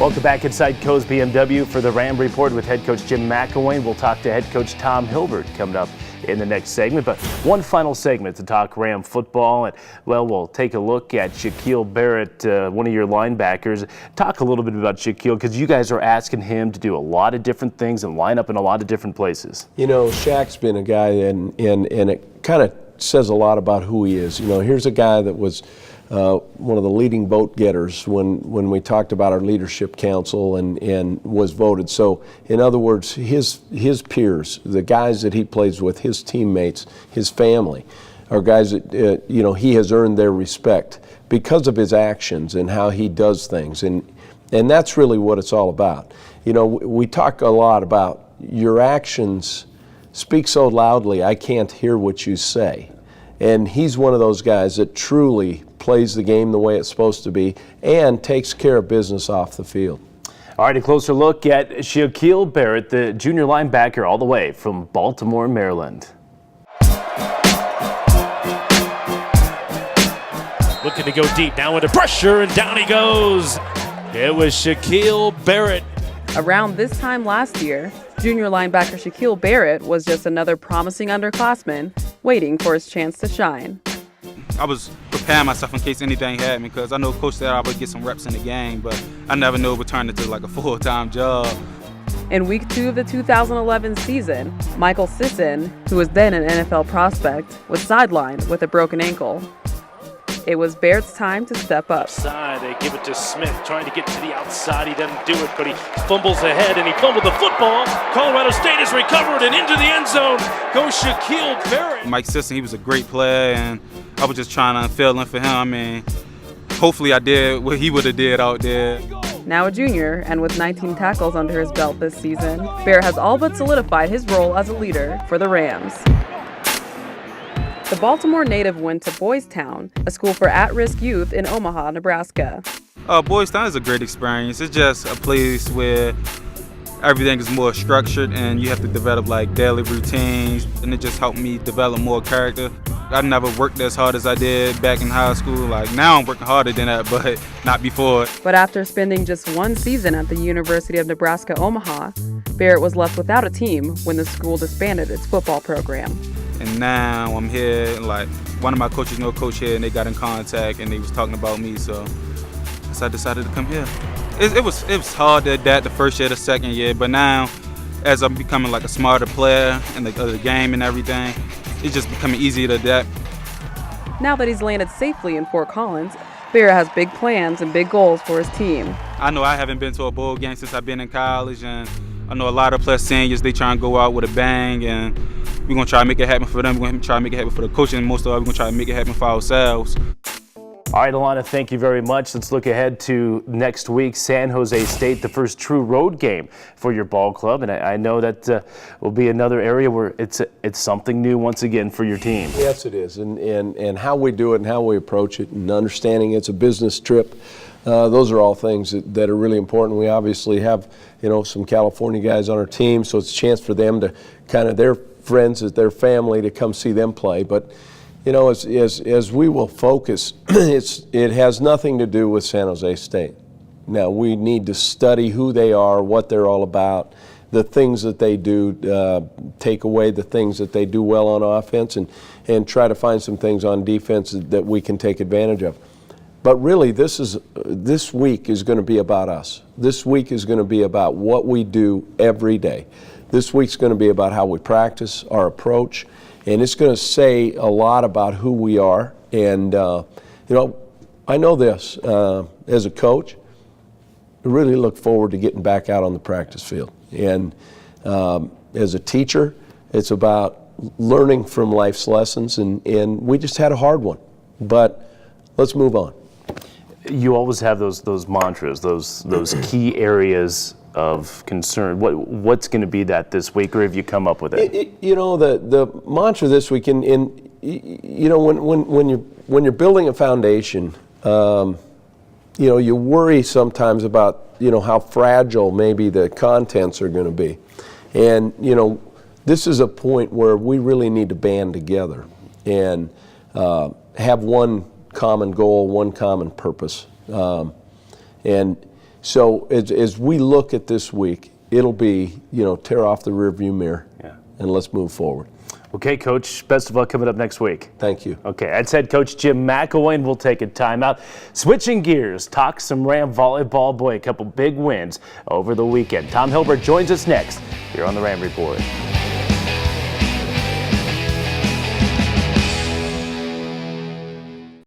Welcome back inside Coe's BMW for the Ram Report with head coach Jim McElwain. We'll talk to head coach Tom Hilbert coming up in the next segment. But one final segment to talk Ram football. And, well, we'll take a look at Shaquil Barrett, one of your linebackers. Talk a little bit about Shaquil, because you guys are asking him to do a lot of different things and line up in a lot of different places. You know, Shaq's been a guy, and it kind of says a lot about who he is. You know, here's a guy that was one of the leading vote getters when we talked about our leadership council and was voted. So in other words, his peers, the guys that he plays with, his teammates, his family, are guys that you know, he has earned their respect because of his actions and how he does things, and that's really what it's all about. You know, we talk a lot about your actions speak so loudly I can't hear what you say. And he's one of those guys that truly plays the game the way it's supposed to be and takes care of business off the field. All right, a closer look at Shaquil Barrett, the junior linebacker all the way from Baltimore, Maryland. Looking to go deep, now into pressure, and down he goes. It was Shaquil Barrett. Around this time last year, junior linebacker Shaquil Barrett was just another promising underclassman waiting for his chance to shine. I was preparing myself in case anything happened, because I know Coach said I would get some reps in the game, but I never knew it would turn into like a full-time job. In week 2 of the 2011 season, Michael Sisson, who was then an NFL prospect, was sidelined with a broken ankle. It was Barrett's time to step up. Side, they give it to Smith, trying to get to the outside. He doesn't do it, but he fumbles ahead, and he fumbled the football. Colorado State has recovered, and into the end zone goes Shaquil Barrett. Mike Sisson, he was a great player, and I was just trying to fill in for him. I mean, hopefully I did what he would have did out there. Now a junior, and with 19 tackles under his belt this season, Barrett has all but solidified his role as a leader for the Rams. The Baltimore native went to Boys Town, a school for at-risk youth in Omaha, Nebraska. Boys Town is a great experience. It's just a place where everything is more structured and you have to develop like daily routines, and it just helped me develop more character. I never worked as hard as I did back in high school. Like now I'm working harder than that, but not before. But after spending just one season at the University of Nebraska, Omaha, Barrett was left without a team when the school disbanded its football program. And now I'm here, like one of my coaches know a coach here, and they got in contact and they was talking about me, so I decided to come here. It was hard to adapt the first year, the second year, but now as I'm becoming like a smarter player in the game and everything, it's just becoming easier to adapt. Now that he's landed safely in Fort Collins, Barrett has big plans and big goals for his team. I know I haven't been to a bowl game since I've been in college, and I know a lot of plus seniors, they try and go out with a bang, and we're going to try to make it happen for them. We're going to try to make it happen for the coach, and most of all, we're going to try to make it happen for ourselves. All right, Alana, thank you very much. Let's look ahead to next week, San Jose State, the first true road game for your ball club. And I know that will be another area where it's something new once again for your team. Yes, it is. And how we do it and how we approach it and understanding it's a business trip, those are all things that are really important. We obviously have, you know, some California guys on our team, so it's a chance for them to kind of their friends, their family, to come see them play. But you know, as we will focus, it has nothing to do with San Jose State. Now, we need to study who they are, what they're all about, the things that they do, take away the things that they do well on offense, and try to find some things on defense that we can take advantage of. But really, this week is going to be about us. This week is going to be about what we do every day. This week's going to be about how we practice, our approach, and it's going to say a lot about who we are. And, you know, I know this, as a coach, I really look forward to getting back out on the practice field. And as a teacher, it's about learning from life's lessons, and we just had a hard one. But let's move on. You always have those mantras, those key areas of concern. What's going to be that this week, or have you come up with it? You know, the mantra this week, you know, when you're building a foundation, you know, you worry sometimes about, you know, how fragile maybe the contents are going to be, and you know, this is a point where we really need to band together and have one common goal, one common purpose, and So as we look at this week, it'll be, tear off the rearview mirror and let's move forward. Okay, Coach, best of luck coming up next week. Thank you. Okay, that's head coach Jim McElwain, and we'll take a timeout. Switching gears, talk some Ram volleyball. Boy, a couple big wins over the weekend. Tom Hilbert joins us next here on the Ram Report.